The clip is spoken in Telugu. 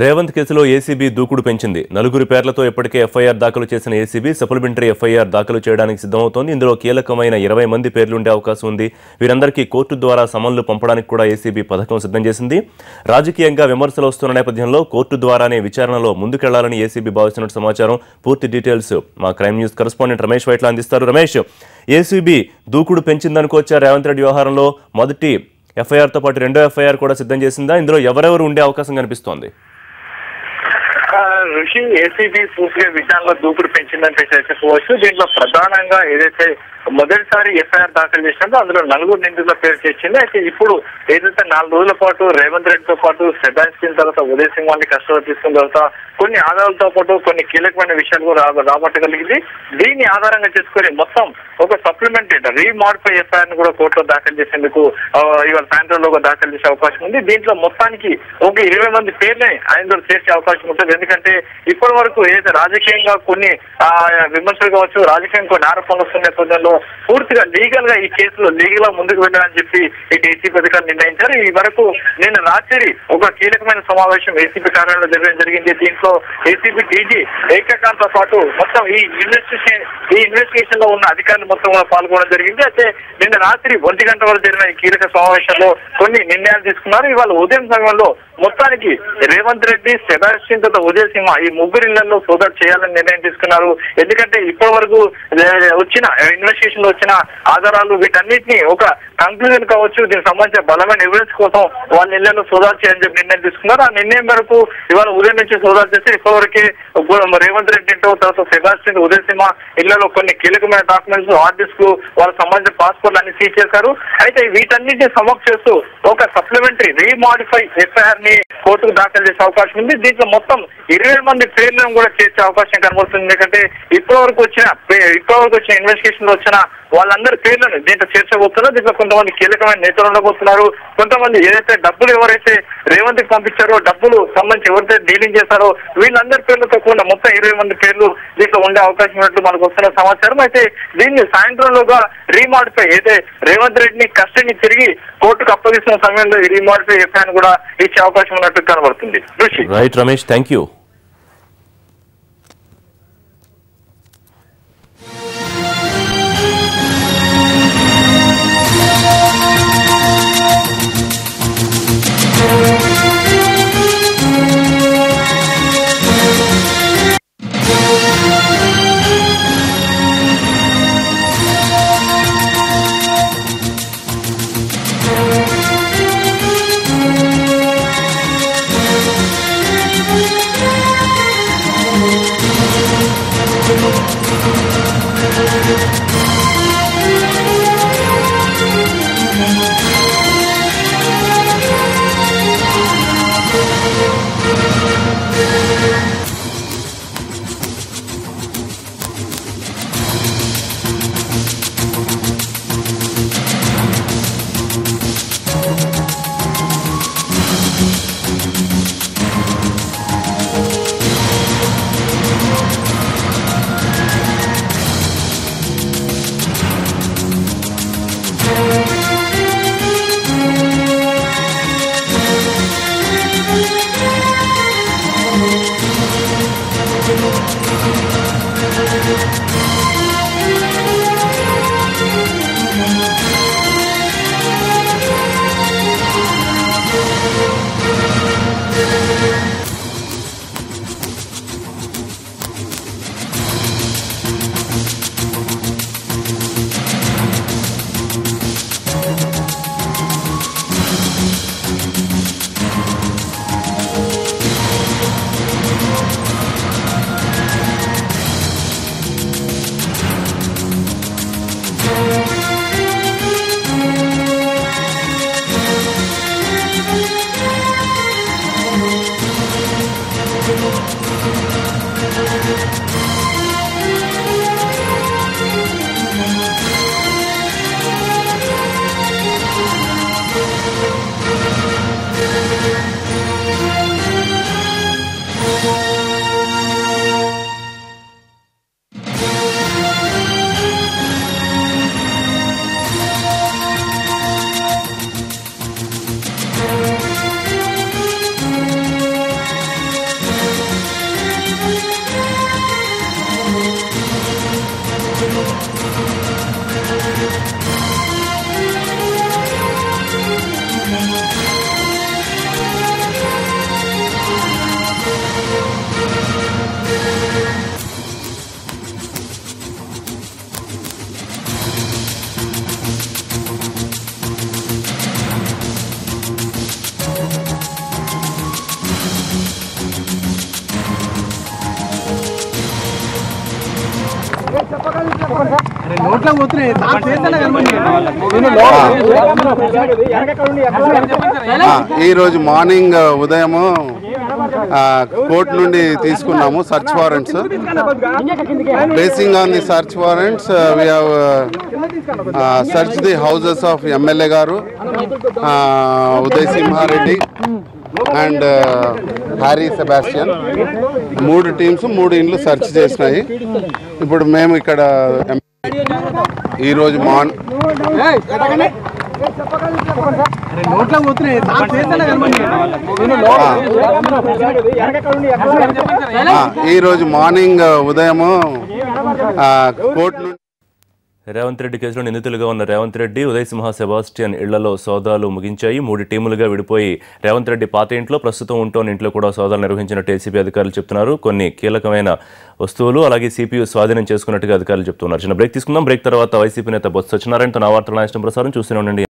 రేవంత్ కేసులో ఏసీబీ దూకుడు పెంచింది. నలుగురి పేర్లతో ఇప్పటికే ఎఫ్ఐఆర్ దాఖలు చేసిన ఏసీబీ సప్లిమెంటరీ ఎఫ్ఐఆర్ దాఖలు చేయడానికి సిద్ధమవుతోంది. ఇందులో కీలకమైన 20 మంది పేర్లు ఉండే అవకాశం ఉంది. వీరందరికీ కోర్టు ద్వారా సమన్లు పంపడానికి కూడా ఏసీబీ పథకం సిద్ధం చేసింది. రాజకీయంగా విమర్శలు వస్తున్న నేపథ్యంలో కోర్టు ద్వారానే విచారణలో ముందుకెళ్లాలని ఏసీబీ భావిస్తున్నట్టు సమాచారం. పూర్తి డీటెయిల్స్ మా crime news correspondent Ramesh Vaitla అందిస్తారు. రమేష్, ఏసీబీ దూకుడు పెంచిందనుకోవచ్చా? రేవంత్ రెడ్డి వ్యవహారంలో మొదటి ఎఫ్ఐఆర్తో పాటు రెండో ఎఫ్ఐఆర్ కూడా సిద్ధం చేసిందా? ఇందులో ఎవరెవరు ఉండే అవకాశం కనిపిస్తోంది? ఋషి, ఏసీబీ పూర్తిగా విచారణలో దూకుడు పెంచిందని చెప్పవచ్చు. దీంట్లో ప్రధానంగా ఏదైతే మొదటిసారి ఎఫ్ఐఆర్ దాఖలు చేసినప్పుడు అందులో 4 నిందితుల పేరు చేసింది. అయితే ఇప్పుడు ఏదైతే 4 రోజుల పాటు రేవంత్ రెడ్డితో పాటు సెబాస్టియన్ తర్వాత ఉదయ్ సింగ్ వాళ్ళని కస్టడీలో తీసుకున్న తర్వాత కొన్ని ఆధారాలతో పాటు కొన్ని కీలకమైన విషయాలు రాబట్టగలిగింది. దీన్ని ఆధారంగా చేసుకుని మొత్తం ఒక సప్లిమెంటరీ రీమాడిఫై ఎఫ్ఐఆర్ ను కూడా కోర్టులో దాఖలు చేసేందుకు ఇవాళ సాయంత్రంలో దాఖలు చేసే అవకాశం ఉంది. దీంట్లో మొత్తానికి ఒక 20 మంది పేర్లని ఆయనలో చేర్చే అవకాశం ఉంటుంది. ఎందుకంటే ఇప్పటి వరకు ఏదైతే రాజకీయంగా కొన్ని విమర్శలు కావచ్చు, రాజకీయంగా కొన్ని ఆరోపణలు వస్తున్న నేపథ్యంలో పూర్తిగా లీగల్ గా ఈ కేసులో లీగల్ గా ముందుకు వెళ్ళాలని చెప్పి ఇటు ఏసీబీ అధికారులు నిర్ణయించారు. ఈ వరకు నిన్న రాత్రి ఒక కీలకమైన సమావేశం ఏసీబీ కార్యాలయంలో జరగడం జరిగింది. దీంట్లో ఏసీబీ డీజీ ఏకకాంత్ తో పాటు మొత్తం ఈ ఇన్వెస్టిగేషన్ లో ఉన్న అధికారులు మొత్తం కూడా పాల్గొనడం జరిగింది. అయితే నిన్న రాత్రి 1 గంట వరకు జరిగిన ఈ కీలక సమావేశంలో కొన్ని నిర్ణయాలు తీసుకున్నారు. ఇవాళ ఉదయం సమయంలో మొత్తానికి రేవంత్ రెడ్డి, సెబాస్టియన్ తర్వాత ఉదయ్ సింగ్ ఈ 3 ఇళ్లలో సోదరు చేయాలని నిర్ణయం తీసుకున్నారు. ఎందుకంటే ఇప్పటి వరకు వచ్చిన ఇన్వెస్టిగేషన్ లో వచ్చిన ఆధారాలు వీటన్నిటిని ఒక కంక్లూజన్ కావచ్చు, దీనికి సంబంధించిన బలమైన ఎవిడెన్స్ కోసం వాళ్ళ ఇళ్లలో సోదాలు చేయాలని చెప్పి నిర్ణయం తీసుకున్నారు. ఆ నిర్ణయం మేరకు ఇవాళ ఉదయం నుంచి సోదాలు చేస్తే ఇప్పటివరకే రేవంత్ రెడ్డి తర్వాత సెబాస్టియన్, ఉదయ్ సింగ్ ఇళ్లలో కొన్ని కీలకమైన డాక్యుమెంట్స్, హార్డ్ డిస్క్, వాళ్ళకి సంబంధించిన పాస్పోర్ట్లు అన్ని సీజ్ చేశారు. అయితే వీటన్నిటిని సమక్ష చేస్తూ ఒక సప్లిమెంటరీ రీమాడిఫై ఎఫ్ఐఆర్ ని కోర్టుకు దాఖలు చేసే అవకాశం ఉంది. దీంట్లో మొత్తం 20 మంది పేర్లను కూడా చేర్చే అవకాశం కనబడుతుంది. ఎందుకంటే ఇప్పటివరకు వచ్చిన ఇన్వెస్టిగేషన్ లో వచ్చిన వాళ్ళందరి పేర్లను దీంట్లో చేర్చబోతున్నారు. దీంట్లో కొంతమంది కీలకమైన నేతలు ఉండబోతున్నారు. కొంతమంది ఏదైతే డబ్బులు ఎవరైతే రేవంత్ కి పంపించారో, డబ్బులు సంబంధించి ఎవరైతే డీలింగ్ చేశారో వీళ్ళందరి పేర్లతో కూడా మొత్తం 20 మంది పేర్లు దీంట్లో ఉండే అవకాశం ఉన్నట్టు మనకు వస్తున్న సమాచారం. అయితే దీన్ని సాయంత్రంలోగా రీమాడిఫై అయితే రేవంత్ రెడ్డిని కస్టడీని తిరిగి కోర్టుకు అప్పగిస్తున్న సమయంలో ఈ రీమాడిఫై ఎఫ్ఐఆర్ కూడా ఇచ్చే అవకాశం ఉన్నట్టు కనబడుతుంది. Right Ramesh, thank you. ఈరోజు మార్నింగ్ ఉదయము కోర్టు నుండి తీసుకున్నాము search warrants. Basing on the search warrants we have search the houses of MLA గారు, Uday Simhareddy and Harry Sebastian. 3 teams 3 ఇండ్లు సెర్చ్ చేసినాయి. ఇప్పుడు మేము ఇక్కడ ఈరోజు మార్నింగ్ ఉదయము కోర్టు నుండి రేవంత్ రెడ్డి కేసులో నిందితులుగా ఉన్న రేవంత్ రెడ్డి, ఉదయ్ సింహ, సెబాస్టియన్ ఇళ్లలో సోదాలు ముగించాయి. 3 టీములుగా విడిపోయి రేవంత్ రెడ్డి పాత ఇంట్లో, ప్రస్తుతం ఉంటోన్న ఇంట్లో కూడా సోదాలు నిర్వహించినట్టు ఏసీబీ అధికారులు చెప్తున్నారు. కొన్ని కీలకమైన వస్తువులు అలాగే సిపియు స్వాధీనం చేసుకున్నట్టుగా అధికారులు చెప్తున్నారు. చిన్న బ్రేక్ తీసుకుందాం. బ్రేక్ తర్వాత వైసీపీ నేత బొత్స సత్యనారాయణతో నా వార్తల ప్రసారం చూస్తూనే ఉండండి.